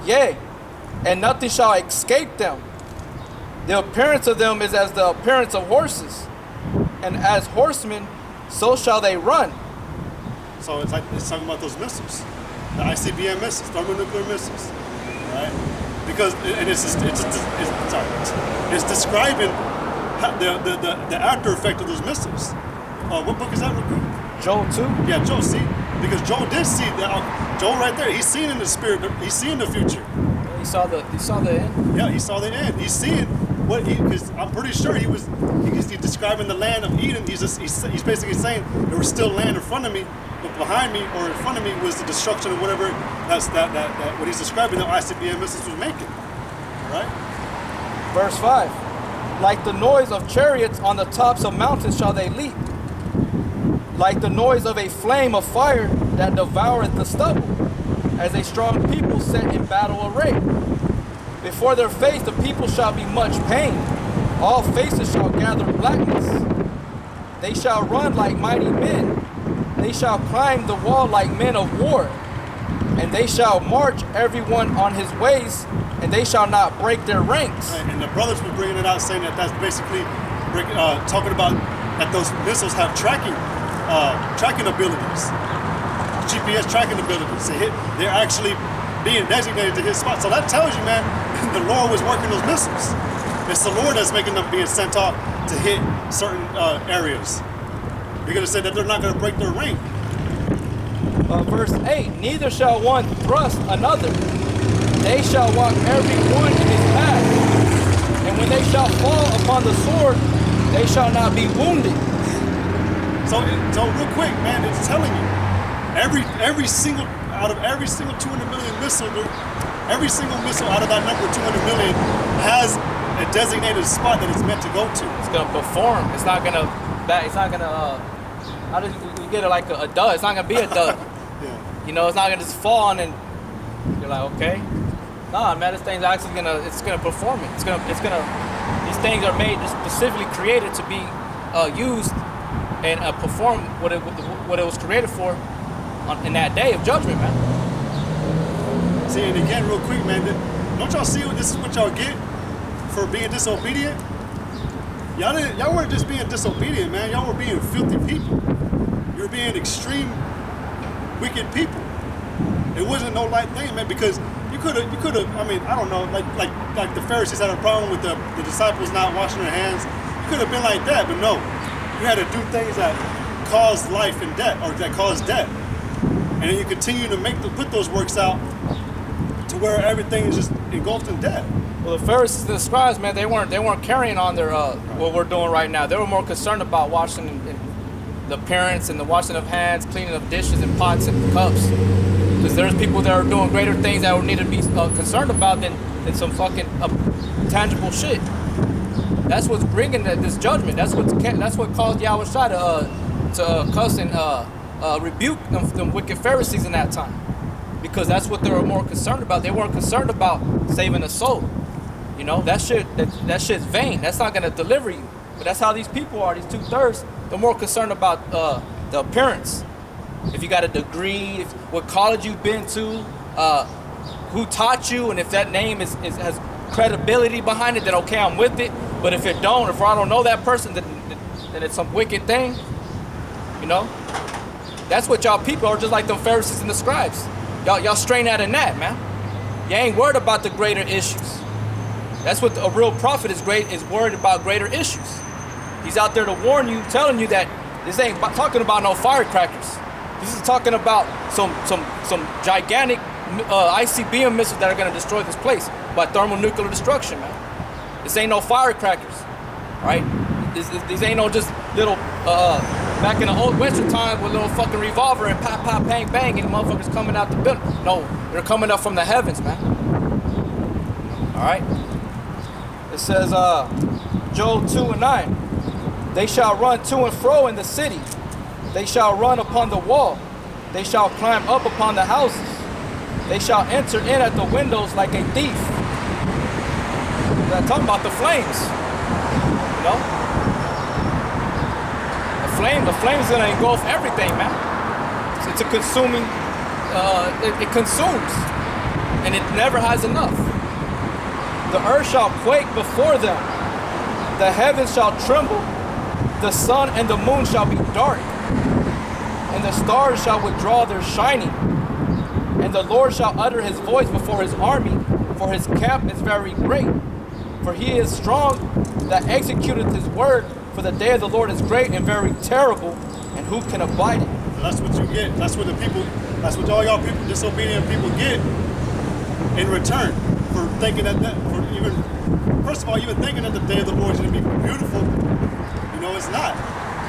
Yea, and nothing shall escape them. The appearance of them is as the appearance of horses, and as horsemen, so shall they run. So it's talking about those missiles, the ICBM missiles, thermonuclear missiles, right? Because it's describing the after effect of those missiles. What book is that, real quick? Joel 2? Yeah, Joel. See, because Joel did see that. Joel right there. He's seeing in the spirit. He's seeing the future. He saw the end. Yeah, he saw the end. He's seeing what he. Because I'm pretty sure he's describing the land of Eden. He's basically saying there was still land in front of me, but behind me or in front of me was the destruction of whatever. That's that what he's describing. The ICBM missiles was making. Right. Verse 5. Like the noise of chariots on the tops of mountains shall they leap. Like the noise of a flame of fire that devoureth the stubble, as a strong people set in battle array. Before their face the people shall be much pain. All faces shall gather blackness. They shall run like mighty men. They shall climb the wall like men of war. And they shall march everyone on his ways, and they shall not break their ranks. Right, and the brothers were bringing it out, saying that that's basically talking about that those missiles have tracking abilities, GPS tracking abilities. They're actually being designated to his spot. So that tells you, man, the Lord was working those missiles. It's the Lord that's making them being sent off to hit certain areas. Because it said that they're not going to break their rank. Verse 8, neither shall one thrust another. They shall walk every one in his path. And when they shall fall upon the sword, they shall not be wounded. So real quick, man, it's telling you, every single 200 million missile, every single missile out of that number 200 million has a designated spot that it's meant to go to. It's gonna perform. It's not gonna. How do you get it like a dud? It's not gonna be a dud. Yeah. You know, it's not gonna just fall on and you're like, okay. Nah, man, this thing's actually gonna perform it. It's gonna. These things are made, just specifically created to be used and perform what it was created for in that day of judgment, man. See, and again, real quick, man, don't y'all see this is what y'all get for being disobedient? Y'all weren't just being disobedient, man. Y'all were being filthy people. You were being extreme, wicked people. It wasn't no light thing, man, because you could have. I mean, I don't know, like the Pharisees had a problem with the disciples not washing their hands. You could have been like that, but no. You had to do things that caused life and death, or that caused death, and then you continue to put those works out to where everything is just engulfed in death. Well, the Pharisees and the scribes, man, they weren't carrying on their what we're doing right now. They were more concerned about washing and the appearance and the washing of hands, cleaning of dishes and pots and cups. Because there's people that are doing greater things that we need to be concerned about than some fucking tangible shit. That's what's bringing this judgment. That's what caused Yahushua to cuss and rebuke them wicked Pharisees in that time, because that's what they were more concerned about. They weren't concerned about saving a soul. You know, that shit's vain. That's not gonna deliver you. But that's how these people are. These 2/3, they're more concerned about the appearance. If you got a degree, what college you've been to, who taught you, and if that name has credibility behind it, then okay, I'm with it. But if it don't, if I don't know that person, then it's some wicked thing. You know, that's what y'all people are, just like them Pharisees and the scribes. Y'all strain out in that, man. You ain't worried about the greater issues. That's what a real prophet is worried about, greater issues. He's out there to warn you, telling you that this ain't talking about no firecrackers. This is talking about some gigantic ICBM missiles that are going to destroy this place by thermonuclear destruction, man. This ain't no firecrackers, right? These ain't no just little, back in the old Western times with a little fucking revolver and pop, pop, bang, bang, and the motherfuckers coming out the building. No, they're coming up from the heavens, man. All right? It says, Joel 2:9, they shall run to and fro in the city. They shall run upon the wall. They shall climb up upon the houses. They shall enter in at the windows like a thief. I'm talking about the flames. You know? The flame is gonna engulf everything, man. It's a consuming, it consumes. and it never has enough. The earth shall quake before them. The heavens shall tremble. The sun and the moon shall be dark. And the stars shall withdraw their shining. And the Lord shall utter his voice before his army, for his camp is very great. For he is strong that executeth his word, for the day of the Lord is great and very terrible, and who can abide it? So that's what you get. That's what all y'all people, disobedient people get in return for thinking first of all, even thinking that the day of the Lord is going to be beautiful. You know, it's not.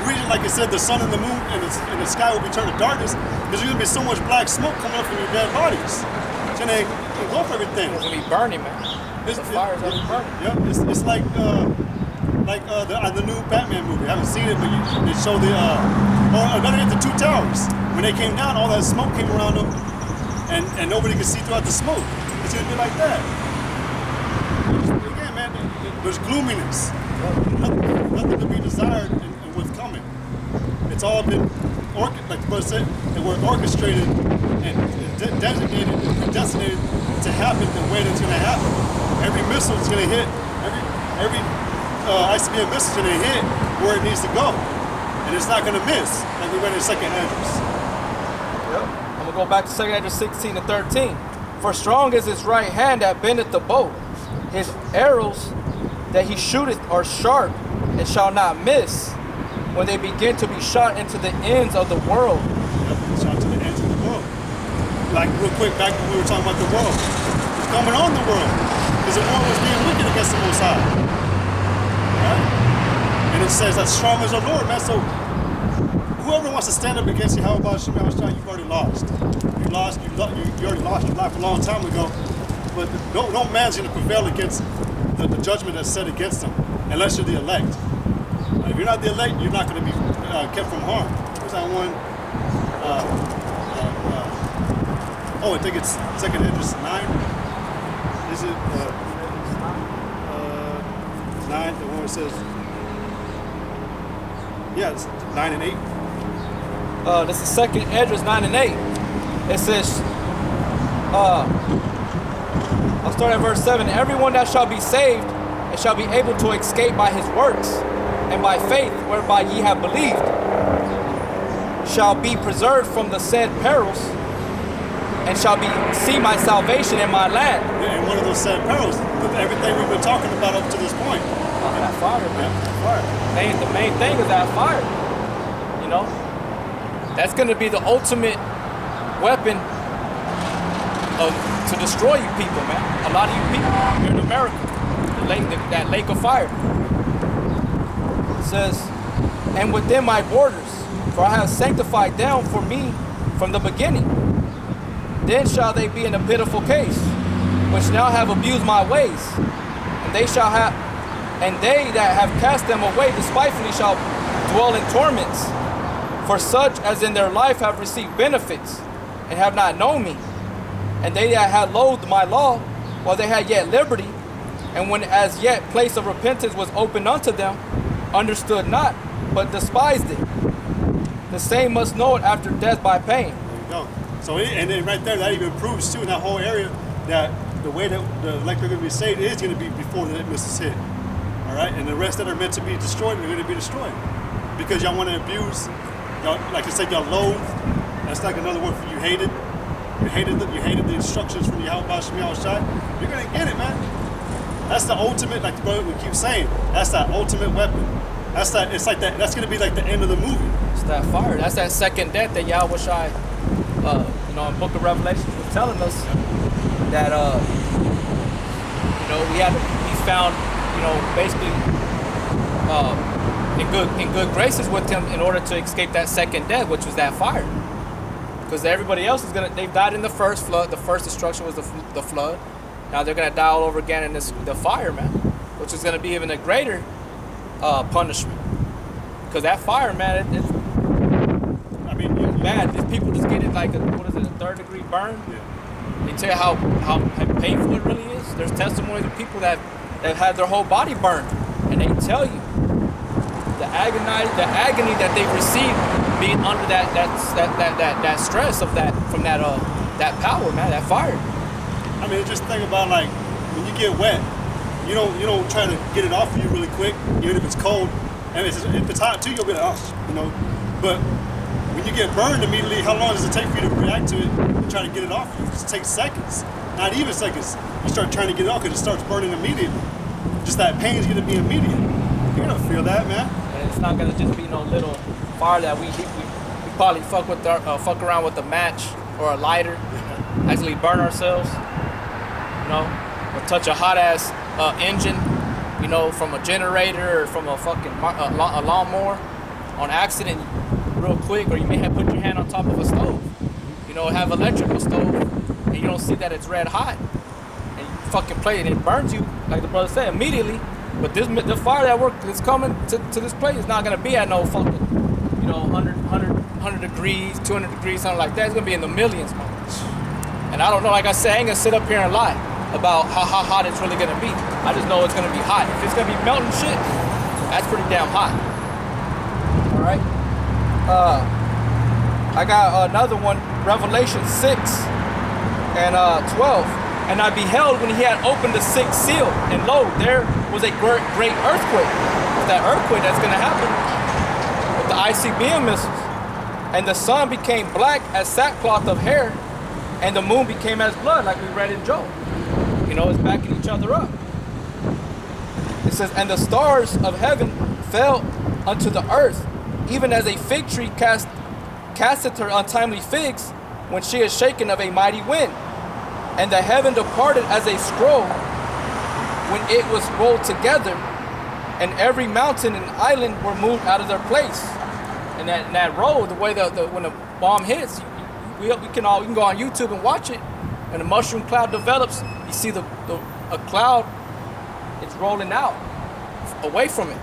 The reason, like I said, the sun and the moon and the sky will be turned to darkness, because there's going to be so much black smoke coming up from your dead bodies. It's going to engulf everything. It's going to be burning, man. The fire's going to be burning. Yeah, it's like the new Batman movie. I haven't seen it, but they show the Two Towers. When they came down, all that smoke came around them, and nobody could see throughout the smoke. It's going to be like that. Again, man, there's gloominess. Nothing to be desired in what's coming. It's all been, like the brother said, and we're orchestrated and designated and predestinated to happen the way that it's going to happen. Every missile is going to hit. Every ICBM missile is going to hit where it needs to go, and it's not going to miss. Like we read in 2nd Esdras. Yep. I'm gonna go back to 2nd Esdras 16 and 13. For strong is his right hand that bendeth the bow. His arrows that he shooteth are sharp and shall not miss, when they begin to be shot into the ends of the world. Yep, shot to the ends of the world. Like real quick, back when we were talking about the world. It's coming on the world. Because the world was being wicked against the Most High. Right? And it says, as strong as the Lord, man. So whoever wants to stand up against you, how about Shema, you've already lost. You already lost your life a long time ago. But no man's going to prevail against the judgment that's set against them, unless you're the elect. If you're not the elect, you're not going to be kept from harm. Where's that one? I think it's 2nd Esdras 9. Is it 9? The one where it says, yeah, it's 9 and 8. This is 2nd Esdras 9 and 8. It says, I'll start at verse 7. Everyone that shall be saved and shall be able to escape by his works and by faith whereby ye have believed shall be preserved from the said perils and shall see my salvation in my land. Yeah, and one of those said perils, everything we've been talking about up to this point. That fire, man. Yeah, fire. The main thing is that fire. You know? That's going to be the ultimate weapon to destroy you people, man. A lot of you people here in America, that lake of fire. It says, and within my borders, for I have sanctified them for me from the beginning. Then shall they be in a pitiful case, which now have abused my ways, and they that have cast them away despitefully shall dwell in torments. For such as in their life have received benefits, and have not known me, and they that had loathed my law, while they had yet liberty, and when as yet place of repentance was opened unto them, understood not, but despised it. The same must know it after death by pain. There you go. So, and then right there, that even proves too in that whole area that the way that the elect are going to be saved is going to be before the missiles hit. All right, and the rest that are meant to be destroyed, they're going to be destroyed because y'all want to abuse. Y'all, like I said, y'all loathe. That's like another word for you hated. You hated the instructions from Yahweh Shai. You're going to get it, man. That's the ultimate, like the brother we keep saying. That's that ultimate weapon. That's that. It's like that. That's going to be like the end of the movie. It's that fire. That's that second death that Yahweh Shai, in Book of Revelation was telling us that he's found, basically in good graces with him in order to escape that second death, which was that fire. Because everybody else they've died in the first flood. The first destruction was the flood. Now they're gonna die all over again in the fire, man, which is gonna be even a greater punishment. Because that fire, man, it's bad. These people just get it like a 3rd-degree burn. Yeah. They tell you how painful it really is. There's testimonies of people that had their whole body burned, and they tell you the agony that they received being under that stress of that power, man, that fire. I mean, just think about like when you get wet, you don't try to get it off of you really quick, even if it's cold. And if it's hot too, you'll be like, oh, But when you get burned immediately, how long does it take for you to react to it and try to get it off you? It takes seconds, not even seconds. You start trying to get it off because it starts burning immediately. Just that pain is going to be immediate. You're going to feel that, man. And it's not going to just be no little fire that we probably fuck around with a match or a lighter, actually burn ourselves, or touch a hot ass engine, from a generator or from a fucking a lawnmower on accident real quick, or you may have put your hand on top of a stove, have electrical stove, and you don't see that it's red hot, and you fucking play it, and it burns you, like the brother said, immediately. But the fire that's coming to this place is not gonna be at no fucking, 100 degrees, 200 degrees, something like that. It's gonna be in the millions, man. And I don't know, like I said, I ain't gonna sit up here and lie about how hot it's really gonna be. I just know it's gonna be hot. If it's gonna be melting shit, that's pretty damn hot. All right. I got another one, Revelation 6 and 12. And I beheld when he had opened the sixth seal, and lo, there was a great earthquake. It's that earthquake that's gonna happen with the ICBM missiles. And the sun became black as sackcloth of hair, and the moon became as blood, like we read in Job. It's backing each other up. It says, and the stars of heaven fell unto the earth, even as a fig tree casteth her untimely figs when she is shaken of a mighty wind. And the heaven departed as a scroll when it was rolled together, and every mountain and island were moved out of their place. And that roll, the way when the bomb hits, we can go on YouTube and watch it. When the mushroom cloud develops, you see a cloud, it's rolling out away from it.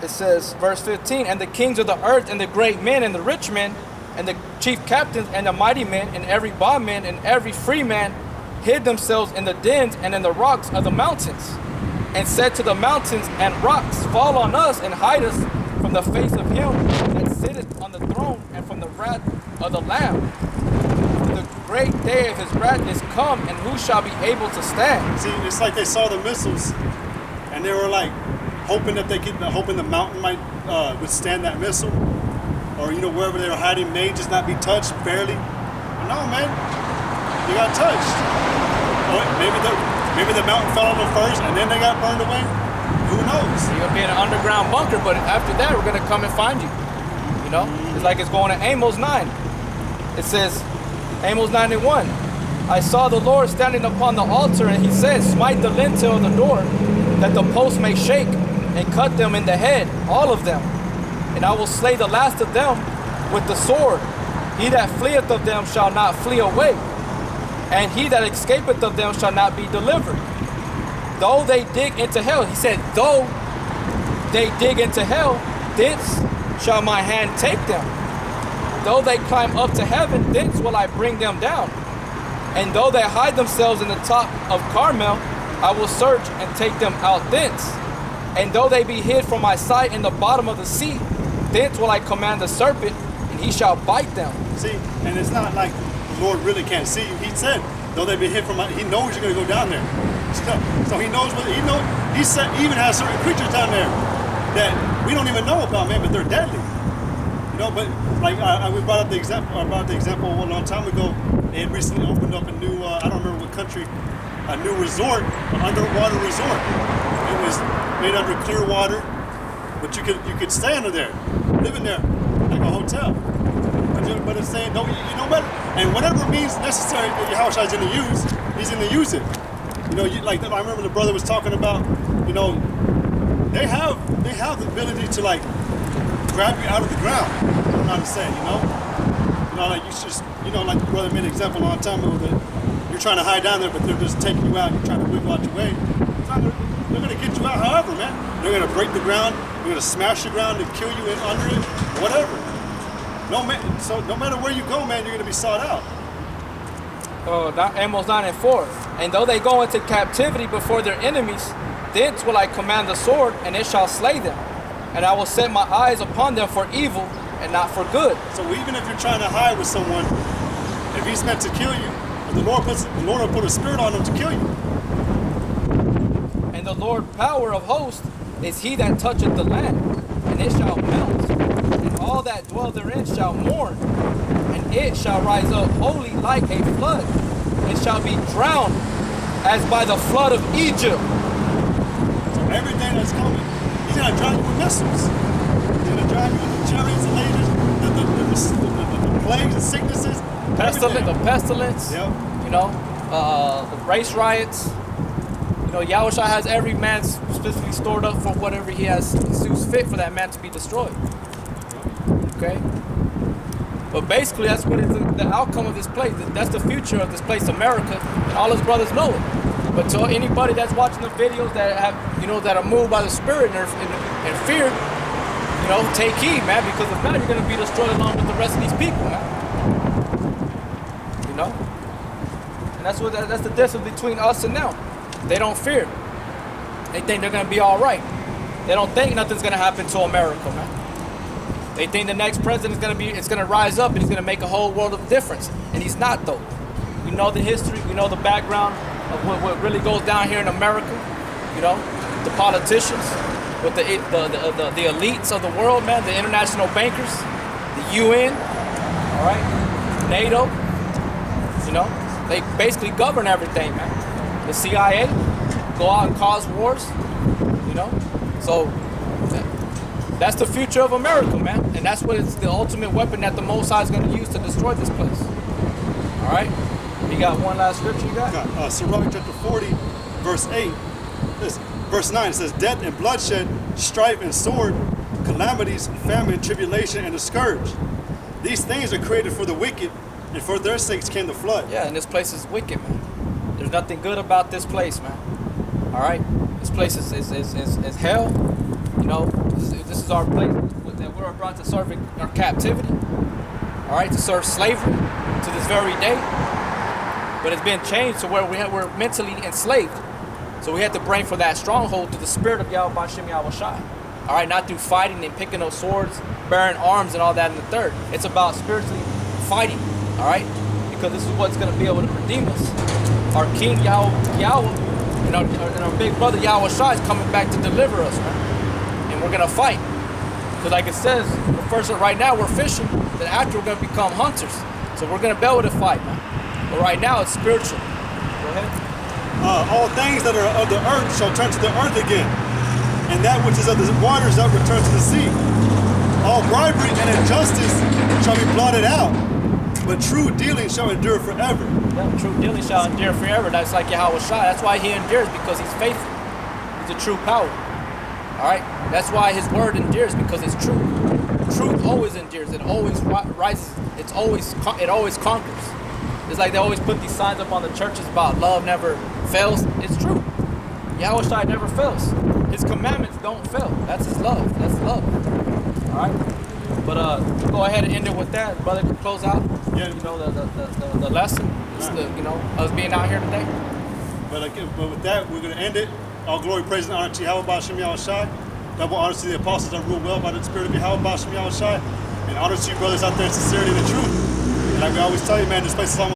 It says, verse 15, and the kings of the earth, and the great men, and the rich men, and the chief captains, and the mighty men, and every bondman, and every free man, hid themselves in the dens and in the rocks of the mountains, and said to the mountains and rocks, fall on us, and hide us from the face of him that sitteth on the throne, and from the wrath of the Lamb. For the great day of his wrath is come, and who shall be able to stand? See, it's like they saw the missiles, and they were like, hoping the mountain might withstand that missile, or wherever they were hiding may just not be touched barely. But no, man, they got touched. Or maybe the mountain fell on them first, and then they got burned away. Who knows? You're gonna be in an underground bunker, but after that, we're gonna come and find you. It's like it's going to Amos 9. It says, Amos 9:1. I saw the Lord standing upon the altar, and he said, smite the lintel of the door, that the post may shake, and cut them in the head, all of them. And I will slay the last of them with the sword. He that fleeth of them shall not flee away, and he that escapeth of them shall not be delivered. Though they dig into hell, he said, though they dig into hell, thence shall my hand take them. Though they climb up to heaven, thence will I bring them down. And though they hide themselves in the top of Carmel, I will search and take them out thence. And though they be hid from my sight in the bottom of the sea, thence will I command the serpent, and he shall bite them. See, and it's not like the Lord really can't see you. He said, though they be hid from my, he knows you're going to go down there. So he knows what he said. He even has certain creatures down there that we don't even know about, man, but they're deadly. But like we brought up the example. I brought up the example a long time ago. They had recently opened up a new, I don't remember what country, a new resort, an underwater resort. It was made under clear water, but you could stay under there, live in there like a hotel. But it's saying, no, what? And whatever means necessary that Yahushua is going to use, he's going to use it. Like I remember the brother was talking about, they have the ability to like grab you out of the ground. I don't know how to say, like you just, like the brother made an example a long time ago that you're trying to hide down there, but they're just taking you out. You're trying to wiggle out your way. They're going to get you out, however, man. They're going to break the ground. They're going to smash the ground and kill you in under it, whatever. So no matter where you go, man, you're going to be sought out. Amos 9:4. And though they go into captivity before their enemies, thence will I command the sword, and it shall slay them. And I will set my eyes upon them for evil and not for good. So even if you're trying to hide with someone, if he's meant to kill you, The Lord will put a spirit on them to kill you. And the Lord power of hosts is he that toucheth the land, and it shall melt, and all that dwell therein shall mourn, and it shall rise up wholly like a flood, and shall be drowned as by the flood of Egypt. So everything that's coming, he's gonna drive you with missiles. He's gonna drive you with the chariots and lasers, the plagues and sicknesses, The pestilence, yep. you know, the race riots. You know, Yahushua has every man specifically stored up for whatever he sees fit for that man to be destroyed. Okay? But basically, that's what is the outcome of this place. That's the future of this place, America, and all his brothers know it. But to anybody that's watching the videos that have, you know, that are moved by the spirit and fear, you know, take heed, man, because if not, you're gonna be destroyed along with the rest of these people, man. You know, and that's the difference between us and them. They don't fear. They think they're gonna be all right. They don't think nothing's gonna happen to America, man. They think the next president is gonna rise up and he's gonna make a whole world of difference, and he's not though. We know the history, we know the background of what really goes down here in America. You know, the politicians, with the elites of the world, man, the international bankers, the UN, all right, NATO. You know, they basically govern everything, man. The CIA go out and cause wars, you know. So that's the future of America, man, and that's what it's the ultimate weapon that the Most High is going to use to destroy this place. All right, you got one last scripture you got? Sirach chapter 40, verse 8. Verse 9 it says, "Death and bloodshed, strife and sword, calamities, famine, tribulation, and a scourge. These things are created for the wicked, and for their sakes came the flood." Yeah, and this place is wicked, man. There's nothing good about this place, man. All right, this place is hell. You know, this is our place that we're brought to serve in our captivity. All right, to serve slavery to this very day. But it's been changed to where we're mentally enslaved. So we have to bring for that stronghold to the spirit of Yahweh Bashem Yahushai. All right, not through fighting and picking up swords, bearing arms, and all that in the third. It's about spiritually fighting. All right, because this is what's going to be able to redeem us. Our King Yahweh and our big brother Yahushua is coming back to deliver us, man. And we're going to fight. Because like it says, first right now we're fishing, then after we're going to become hunters. So we're going to be able to fight, man. But right now it's spiritual. Go ahead. All things that are of the earth shall turn to the earth again, and that which is of the waters shall return to the sea. All bribery and injustice shall be blotted out, but true dealing shall endure forever. Yeah, true dealing shall endure forever. That's like Yahushua. That's why he endures, because he's faithful. He's a true power. All right? That's why his word endures, because it's true. Truth always endures. It always rises. It always conquers. It's like they always put these signs up on the churches about love never fails. It's true. Yahushua never fails. His commandments don't fail. That's his love. That's love. All right? But go ahead and end it with that. Brother can close out. Yeah. You know, the lesson. You know, us being out here today. But with that, we're going to end it. All glory, praise, and honor to Yahweh Bashem Yahushai. Double honor to the apostles that rule well by the spirit of Yahweh Bashem Yahushai. And honor to you brothers out there in sincerity and the truth. And like we always tell you, man, this place is almost